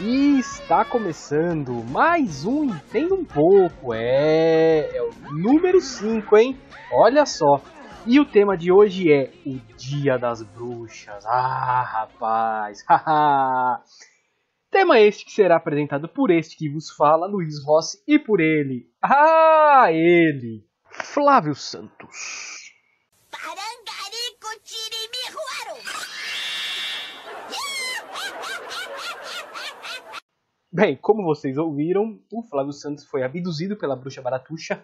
E está começando mais um Entenda um Pouco, é o número 5, hein? Olha só, e o tema de hoje é o Dia das Bruxas. Ah, rapaz, haha! Tema este que será apresentado por este que vos fala, Luiz Rossi, e por ele, ele, Flávio Santos. Bem, como vocês ouviram, o Flávio Santos foi abduzido pela bruxa Baratuxa.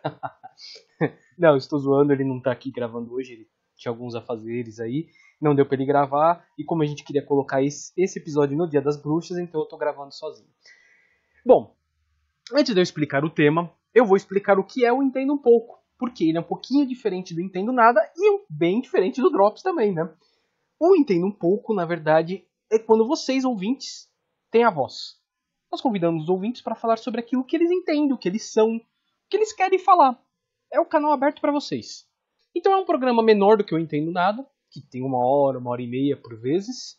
Não, estou zoando, ele não tá aqui gravando hoje, ele tinha alguns afazeres aí, não deu pra ele gravar, e como a gente queria colocar esse episódio no Dia das Bruxas, então eu tô gravando sozinho. Bom, antes de eu explicar o tema, eu vou explicar o que é o Entendo um Pouco, porque ele é um pouquinho diferente do Entendo Nada e bem diferente do Drops também, né? O Entendo um Pouco, na verdade, é quando vocês, ouvintes, têm a voz. Nós convidamos os ouvintes para falar sobre aquilo que eles entendem, o que eles são, o que eles querem falar. É o canal aberto para vocês. Então é um programa menor do que eu Entendo Nada, que tem 1 hora e meia por vezes,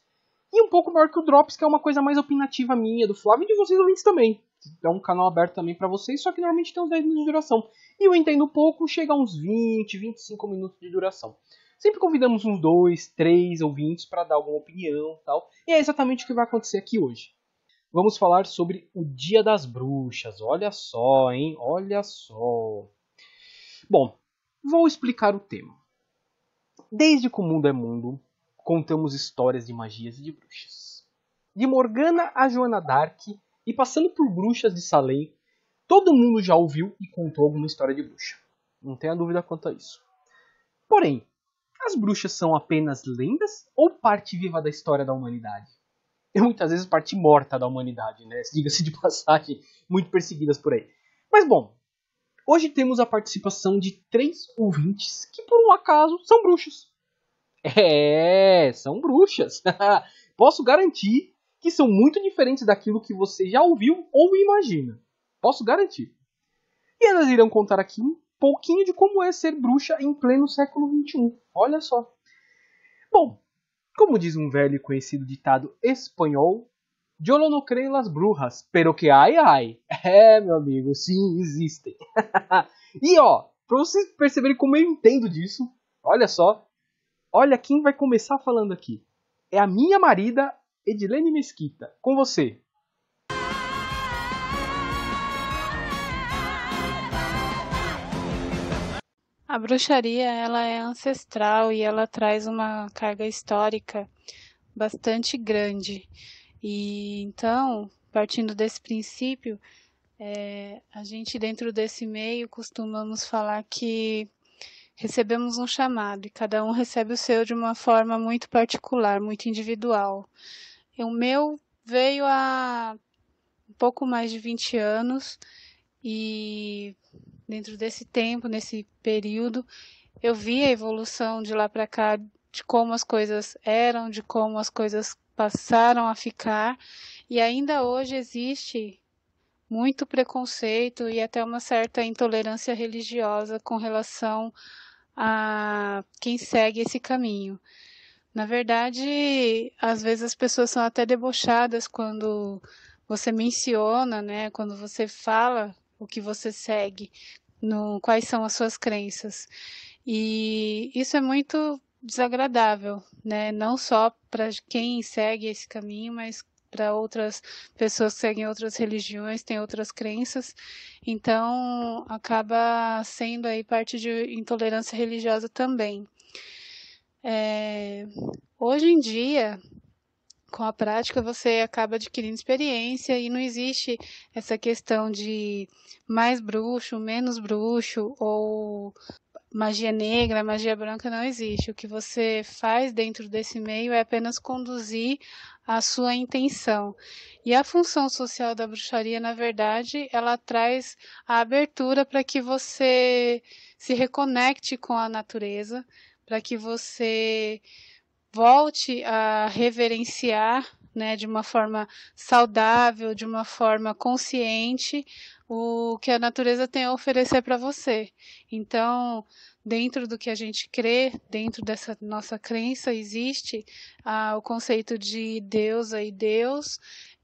e um pouco maior que o Drops, que é uma coisa mais opinativa minha, do Flávio e de vocês ouvintes também. É um canal aberto também para vocês, só que normalmente tem uns 10 minutos de duração. E o Entendo Pouco chega a uns 20, 25 minutos de duração. Sempre convidamos uns 2, 3 ouvintes para dar alguma opinião e tal. E é exatamente o que vai acontecer aqui hoje. Vamos falar sobre o Dia das Bruxas. Olha só, hein? Olha só. Bom, vou explicar o tema. Desde que o mundo é mundo, contamos histórias de magias e de bruxas. De Morgana a Joana d'Arc e passando por bruxas de Salem, todo mundo já ouviu e contou alguma história de bruxa. Não tenha dúvida quanto a isso. Porém, as bruxas são apenas lendas ou parte viva da história da humanidade? E muitas vezes parte morta da humanidade, né? Diga-se de passagem, muito perseguidas por aí. Mas bom, hoje temos a participação de 3 ouvintes que por um acaso são bruxas. São bruxas. Posso garantir que são muito diferentes daquilo que você já ouviu ou imagina. Posso garantir. E elas irão contar aqui um pouquinho de como é ser bruxa em pleno século XXI. Olha só. Bom, como diz um velho e conhecido ditado espanhol, yo no creo en las brujas, pero que ai. É, meu amigo, sim, existem. E ó, pra vocês perceberem como eu entendo disso, olha só, olha quem vai começar falando aqui. É a minha marida, Edilene Mesquita. Com você. A bruxaria, ela é ancestral e ela traz uma carga histórica bastante grande. E então, partindo desse princípio, a gente dentro desse meio costumamos falar que recebemos um chamado e cada um recebe o seu de uma forma muito particular, muito individual. E o meu veio há um pouco mais de 20 anos e dentro desse tempo, nesse período, eu vi a evolução de lá para cá, de como as coisas eram, de como as coisas passaram a ficar, e ainda hoje existe muito preconceito e até uma certa intolerância religiosa com relação a quem segue esse caminho. Na verdade, às vezes as pessoas são até debochadas quando você menciona, né, quando você fala o que você segue, quais são as suas crenças. E isso é muito desagradável, né? Não só para quem segue esse caminho, mas para outras pessoas que seguem outras religiões, têm outras crenças. Então, acaba sendo aí parte de intolerância religiosa também. Hoje em dia, com a prática, você acaba adquirindo experiência e não existe essa questão de mais bruxo, menos bruxo, ou magia negra, magia branca, não existe. O que você faz dentro desse meio é apenas conduzir a sua intenção. E a função social da bruxaria, na verdade, ela traz a abertura para que você se reconecte com a natureza, para que você volte a reverenciar, né, de uma forma saudável, de uma forma consciente, o que a natureza tem a oferecer para você. Então, dentro do que a gente crê, dentro dessa nossa crença, existe o conceito de deusa e Deus,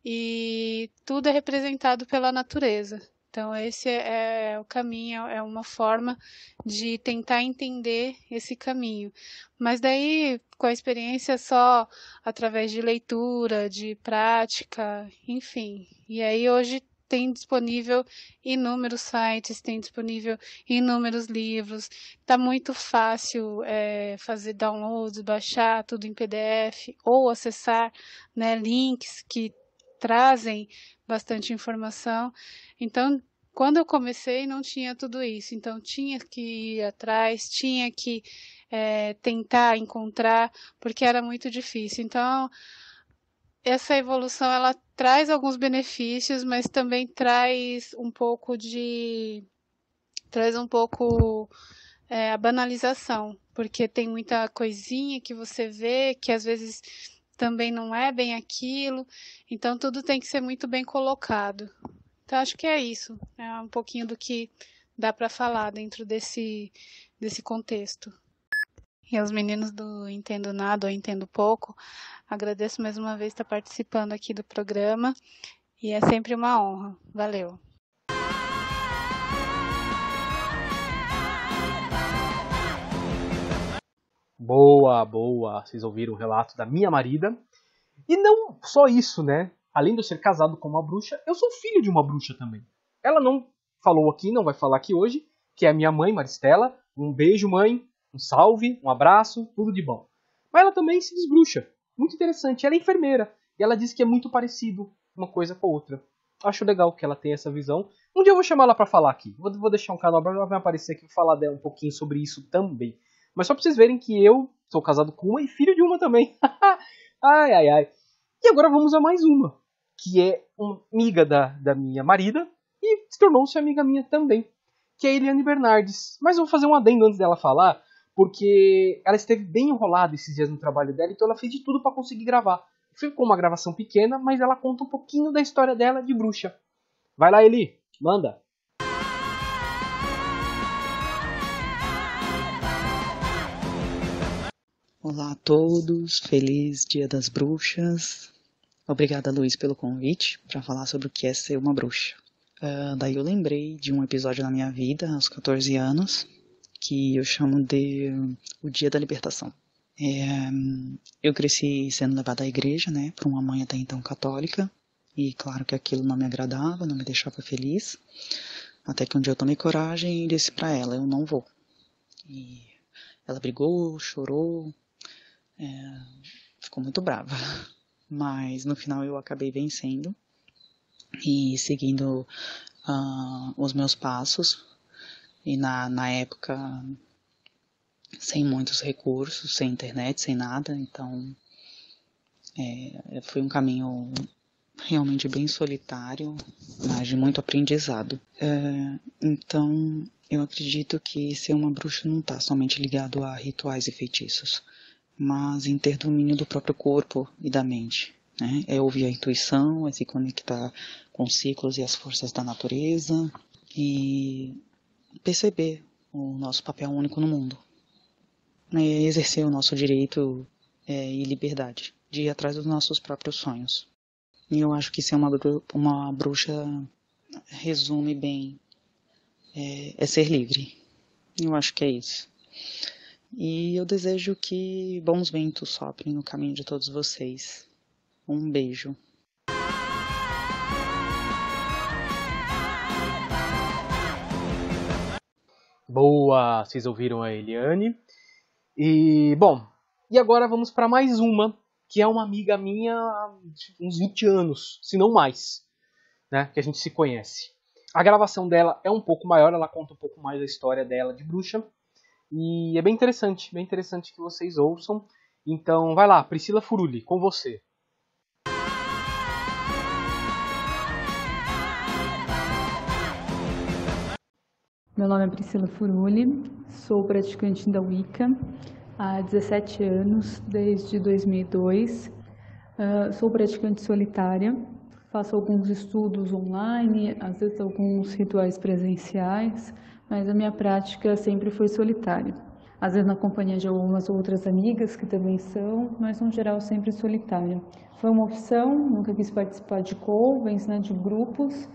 e tudo é representado pela natureza. Então, esse é o caminho, é uma forma de tentar entender esse caminho. Mas daí, com a experiência só através de leitura, de prática, enfim. E aí, hoje tem disponível inúmeros sites, tem disponível inúmeros livros. Está muito fácil fazer downloads, baixar tudo em PDF ou acessar, né, links que trazem bastante informação. Então, quando eu comecei, não tinha tudo isso. Então, tinha que ir atrás, tinha que tentar encontrar, porque era muito difícil. Então, essa evolução, ela traz alguns benefícios, mas também traz um pouco a banalização, porque tem muita coisinha que você vê que às vezes também não é bem aquilo, então tudo tem que ser muito bem colocado. Então acho que é isso, é um pouquinho do que dá para falar dentro desse contexto. E aos meninos do Entendo Nada ou Entendo Pouco, agradeço mais uma vez estar participando aqui do programa e é sempre uma honra. Valeu! Boa, boa. Vocês ouviram o relato da minha marida. E não só isso, né? Além de eu ser casado com uma bruxa, eu sou filho de uma bruxa também. Ela não falou aqui, não vai falar aqui hoje, que é a minha mãe, Maristela. Um beijo, mãe. Um salve, um abraço, tudo de bom. Mas ela também se desbruxa. Muito interessante. Ela é enfermeira. E ela diz que é muito parecido uma coisa com a outra. Acho legal que ela tenha essa visão. Um dia eu vou chamar ela pra falar aqui. Vou deixar um canal aberto, ela vai aparecer aqui e falar dela um pouquinho sobre isso também. Mas só pra vocês verem que eu sou casado com uma e filho de uma também. Ai, ai, ai. E agora vamos a mais uma. Que é uma amiga da minha marida. E se tornou-se amiga minha também. Que é a Eliane Bernardes. Mas eu vou fazer um adendo antes dela falar. Porque ela esteve bem enrolada esses dias no trabalho dela. Então ela fez de tudo para conseguir gravar. Ficou uma gravação pequena, mas ela conta um pouquinho da história dela de bruxa. Vai lá, Eli. Manda. Olá a todos, feliz Dia das Bruxas. Obrigada, Luiz, pelo convite para falar sobre o que é ser uma bruxa. Daí eu lembrei de um episódio na minha vida, aos 14 anos, que eu chamo de o Dia da Libertação. Eu cresci sendo levada à igreja, né, por uma mãe até então católica, e claro que aquilo não me agradava, não me deixava feliz, até que um dia eu tomei coragem e disse para ela, eu não vou. E ela brigou, chorou, ficou muito brava, mas no final eu acabei vencendo e seguindo os meus passos, e na época sem muitos recursos, sem internet, sem nada, então foi um caminho realmente bem solitário, mas de muito aprendizado. Então eu acredito que ser uma bruxa não está somente ligado a rituais e feitiços, mas em ter domínio do próprio corpo e da mente, né? É ouvir a intuição, é se conectar com os ciclos e as forças da natureza e perceber o nosso papel único no mundo, né? Exercer o nosso direito e liberdade de ir atrás dos nossos próprios sonhos. E eu acho que ser uma bruxa resume bem, é ser livre. Eu acho que é isso. E eu desejo que bons ventos soprem no caminho de todos vocês. Um beijo. Boa, vocês ouviram a Eliane. E, bom, e agora vamos para mais uma, que é uma amiga minha há uns 20 anos, se não mais, né, que a gente se conhece. A gravação dela é um pouco maior, ela conta um pouco mais a história dela de bruxa. E é bem interessante que vocês ouçam. Então vai lá, Priscila Furuli, com você. Meu nome é Priscila Furuli, sou praticante da Wicca há 17 anos, desde 2002. Sou praticante solitária, faço alguns estudos online, às vezes alguns rituais presenciais, mas a minha prática sempre foi solitária. às vezes na companhia de algumas outras amigas que também são, mas no geral sempre solitária. Foi uma opção, nunca quis participar de covens, né, de grupos,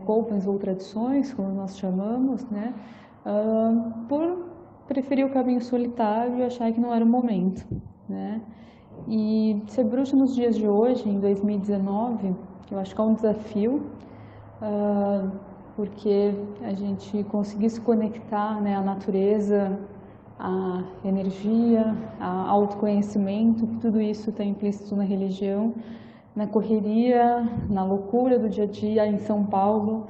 covens ou tradições, como nós chamamos, né, por preferir o caminho solitário e achar que não era o momento, né. E ser bruxa nos dias de hoje, em 2019, eu acho que é um desafio, porque a gente conseguir se conectar, né, à natureza, à energia, ao autoconhecimento, que tudo isso está implícito na religião, na correria, na loucura do dia a dia em São Paulo,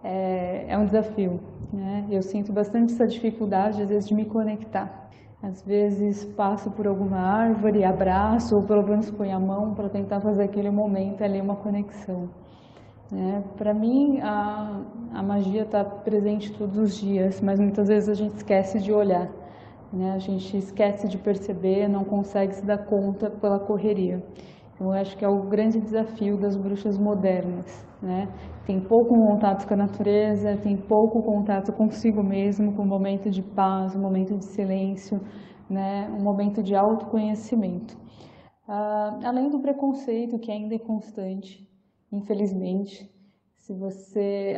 é um desafio, né? Eu sinto bastante essa dificuldade, às vezes, de me conectar. Às vezes passo por alguma árvore, abraço, ou pelo menos ponho a mão para tentar fazer aquele momento ali uma conexão. Para mim, a magia está presente todos os dias, mas muitas vezes a gente esquece de olhar, né? A gente esquece de perceber, não consegue se dar conta pela correria. Então, eu acho que é o grande desafio das bruxas modernas, né? Tem pouco contato com a natureza, tem pouco contato consigo mesmo, com um momento de paz, um momento de silêncio, né? Um momento de autoconhecimento. Além do preconceito, que ainda é constante, infelizmente.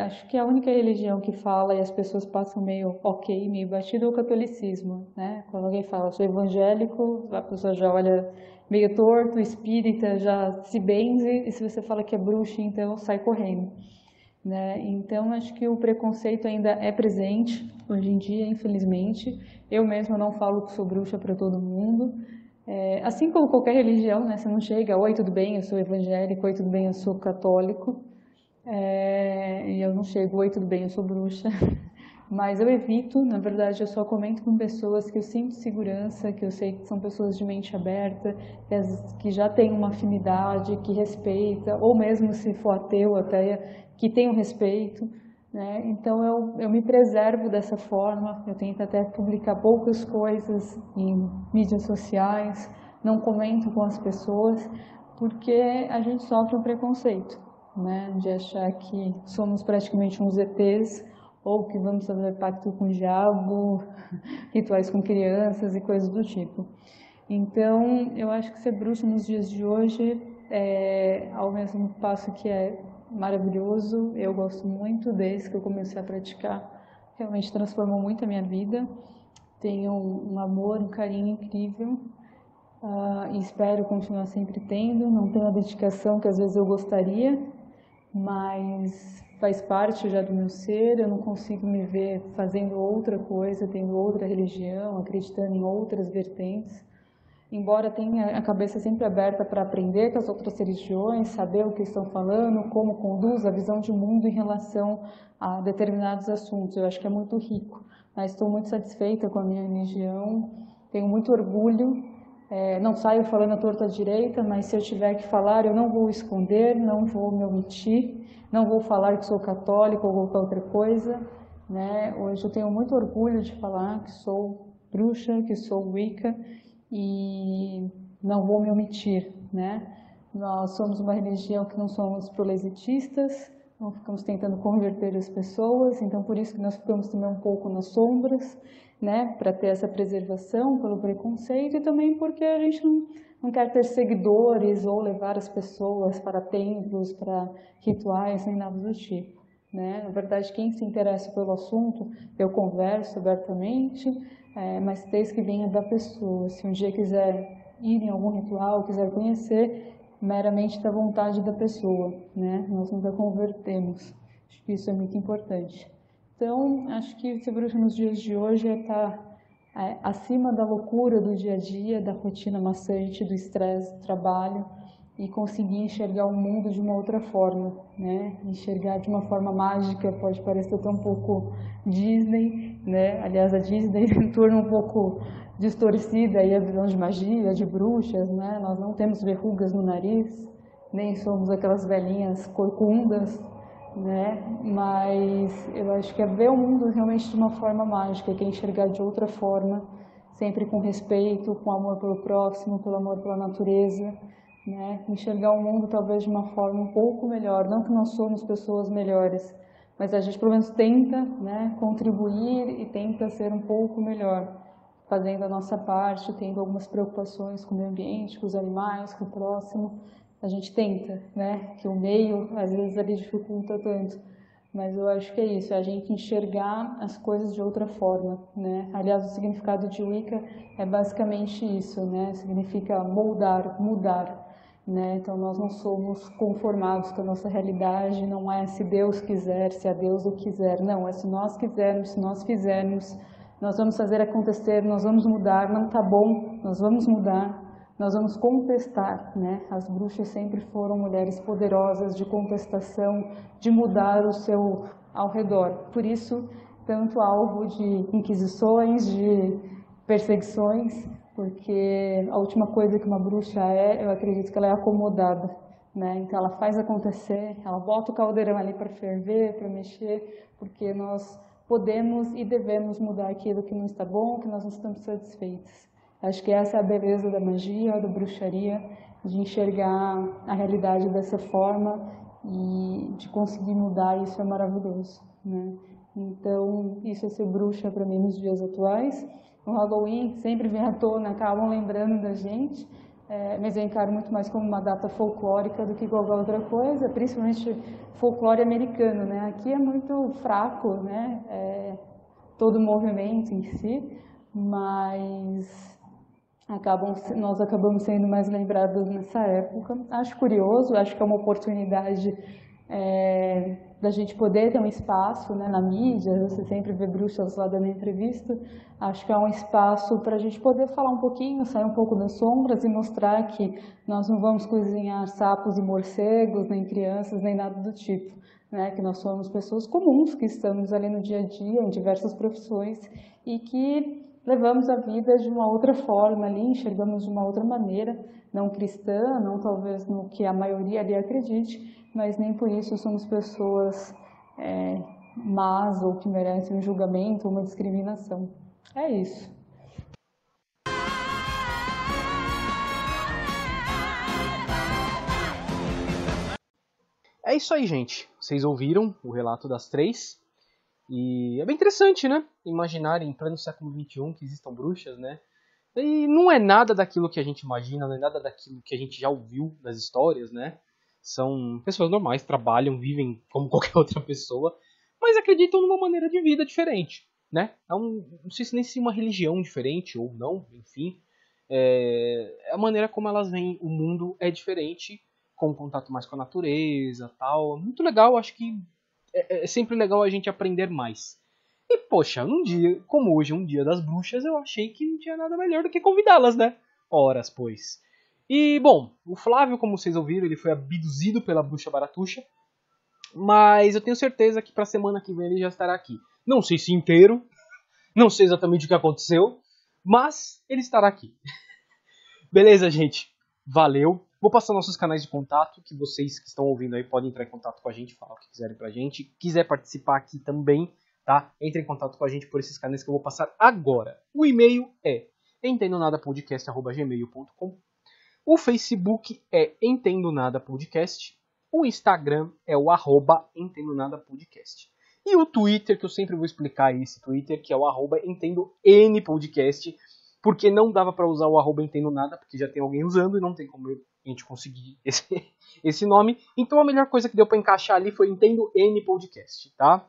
Acho que a única religião que fala e as pessoas passam meio ok, meio batido é o catolicismo, né? Quando alguém fala, sou evangélico, a pessoa já olha meio torto, espírita já se benze, e se você fala que é bruxa, então sai correndo, né? Então, acho que o preconceito ainda é presente hoje em dia, infelizmente. Eu mesma não falo que sou bruxa para todo mundo. Assim como qualquer religião, né? Você não chega, oi, tudo bem, eu sou evangélico, oi, tudo bem, eu sou católico. E eu não chego, oi, tudo bem, eu sou bruxa. Mas eu evito, na verdade, eu só comento com pessoas que eu sinto segurança, que eu sei que são pessoas de mente aberta, que já têm uma afinidade, que respeita, ou mesmo se for ateu até, que tem um respeito, né? Então eu me preservo dessa forma, eu tento até publicar poucas coisas em mídias sociais, não comento com as pessoas, porque a gente sofre um preconceito, né? De achar que somos praticamente uns ETs, ou que vamos fazer pacto com o diabo, rituais com crianças e coisas do tipo. Então, eu acho que ser bruxa nos dias de hoje ao mesmo passo que é maravilhoso, eu gosto muito desde que eu comecei a praticar, realmente transformou muito a minha vida. Tenho um amor, um carinho incrível, e espero continuar sempre tendo. Não tenho a dedicação que às vezes eu gostaria, mas faz parte já do meu ser. Eu não consigo me ver fazendo outra coisa, tendo outra religião, acreditando em outras vertentes. Embora tenha a cabeça sempre aberta para aprender com as outras religiões, saber o que estão falando, como conduz a visão de mundo em relação a determinados assuntos. Eu acho que é muito rico, mas estou muito satisfeita com a minha religião, tenho muito orgulho. Não saio falando a torta direita, mas se eu tiver que falar, eu não vou esconder, não vou me omitir, não vou falar que sou católica ou qualquer outra coisa, né? Hoje eu tenho muito orgulho de falar que sou bruxa, que sou Wicca, e não vou me omitir, né? Nós somos uma religião que não somos proselitistas, não ficamos tentando converter as pessoas, então por isso que nós ficamos também um pouco nas sombras, né? Para ter essa preservação pelo preconceito, e também porque a gente não quer ter seguidores ou levar as pessoas para templos, para rituais, nem nada do tipo, né? Na verdade, quem se interessa pelo assunto, eu converso abertamente, mas desde que venha da pessoa. Se um dia quiser ir em algum ritual, quiser conhecer, meramente da vontade da pessoa, né? Nós nunca convertemos. Acho que isso é muito importante. Então, acho que ser bruxa nos dias de hoje é estar acima da loucura do dia a dia, da rotina maçante, do estresse do trabalho, e conseguir enxergar o mundo de uma outra forma, né? Enxergar de uma forma mágica, pode parecer até um pouco Disney, né? Aliás, a Disney torna um pouco distorcida aí a visão de magia, de bruxas, né? Nós não temos verrugas no nariz, nem somos aquelas velhinhas corcundas, né? Mas eu acho que é ver o mundo realmente de uma forma mágica, que é enxergar de outra forma, sempre com respeito, com amor pelo próximo, pelo amor pela natureza, né? Enxergar o mundo talvez de uma forma um pouco melhor, não que nós somos pessoas melhores, mas a gente pelo menos tenta, né, contribuir e tenta ser um pouco melhor fazendo a nossa parte, tendo algumas preocupações com o meio ambiente, com os animais, com o próximo. A gente tenta, né? Que o meio, às vezes, ali dificulta tanto. Mas eu acho que é isso, é a gente enxergar as coisas de outra forma, né? Aliás, o significado de Wicca é basicamente isso, né? Significa moldar, mudar, né? Então nós não somos conformados com a nossa realidade, não é se Deus quiser, se a Deus o quiser, não, é se nós quisermos, se nós fizermos, nós vamos fazer acontecer, nós vamos mudar, não tá bom, nós vamos mudar. Nós vamos contestar, né? As bruxas sempre foram mulheres poderosas de contestação, de mudar o seu ao redor. Por isso, tanto alvo de inquisições, de perseguições, porque a última coisa que uma bruxa eu acredito que ela é acomodada, né? Então ela faz acontecer, ela bota o caldeirão ali para ferver, para mexer, porque nós podemos e devemos mudar aquilo que não está bom, que nós não estamos satisfeitos. Acho que essa é a beleza da magia, da bruxaria, de enxergar a realidade dessa forma e de conseguir mudar, isso é maravilhoso, né? Então, isso é ser bruxa para mim nos dias atuais. O Halloween sempre vem à tona, acabam lembrando da gente, mas eu encaro muito mais como uma data folclórica do que qualquer outra coisa, principalmente folclore americano, né? Aqui é muito fraco, né? Todo o movimento em si, mas nós acabamos sendo mais lembrados nessa época. Acho curioso, acho que é uma oportunidade da gente poder ter um espaço, né, na mídia, você sempre vê bruxas lá dando entrevista, acho que é um espaço para a gente poder falar um pouquinho, sair um pouco das sombras e mostrar que nós não vamos cozinhar sapos e morcegos, nem crianças, nem nada do tipo, né, que nós somos pessoas comuns, que estamos ali no dia a dia, em diversas profissões, e que levamos a vida de uma outra forma ali, enxergamos de uma outra maneira, não cristã, não talvez no que a maioria ali acredite, mas nem por isso somos pessoas más ou que merecem um julgamento ou uma discriminação. É isso. É isso aí, gente. Vocês ouviram o relato das três. E é bem interessante, né? Imaginar em pleno século XXI que existam bruxas, né? E não é nada daquilo que a gente imagina, não é nada daquilo que a gente já ouviu nas histórias, né? São pessoas normais, trabalham, vivem como qualquer outra pessoa, mas acreditam numa maneira de vida diferente, né? Não sei se nem se uma religião diferente ou não, enfim. A maneira como elas veem o mundo é diferente, com contato mais com a natureza, tal. Muito legal, acho que é sempre legal a gente aprender mais. E, poxa, num dia como hoje, um dia das bruxas, eu achei que não tinha nada melhor do que convidá-las, né? Horas, pois. E, bom, o Flávio, como vocês ouviram, ele foi abduzido pela bruxa Baratuxa. Mas eu tenho certeza que pra semana que vem ele já estará aqui. Não sei se inteiro, não sei exatamente o que aconteceu, mas ele estará aqui. Beleza, gente? Valeu. Vou passar nossos canais de contato, que vocês que estão ouvindo aí podem entrar em contato com a gente, falar o que quiserem pra gente. Quiser participar aqui também, tá? Entre em contato com a gente por esses canais que eu vou passar agora. O e-mail é entendonadapodcast@gmail.com. O Facebook é entendonadapodcast. O Instagram é o @entendonadapodcast. E o Twitter, que eu sempre vou explicar esse Twitter, que é o @entendonpodcast, porque não dava para usar o @entendonada, porque já tem alguém usando e não tem como a gente conseguir esse nome. Então a melhor coisa que deu para encaixar ali foi Entendo N Podcast, tá?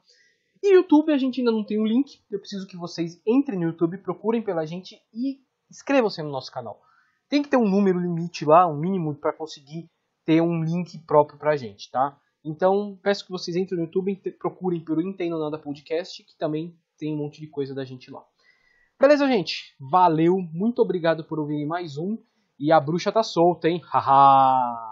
E YouTube a gente ainda não tem um link. Eu preciso que vocês entrem no YouTube, procurem pela gente e inscrevam-se no nosso canal. Tem que ter um número limite lá, um mínimo, para conseguir ter um link próprio pra gente, tá? Então peço que vocês entrem no YouTube e procurem pelo Entendo Nada Podcast, que também tem um monte de coisa da gente lá. Beleza, gente? Valeu, muito obrigado por ouvirem mais um. E a bruxa tá solta, hein? Haha!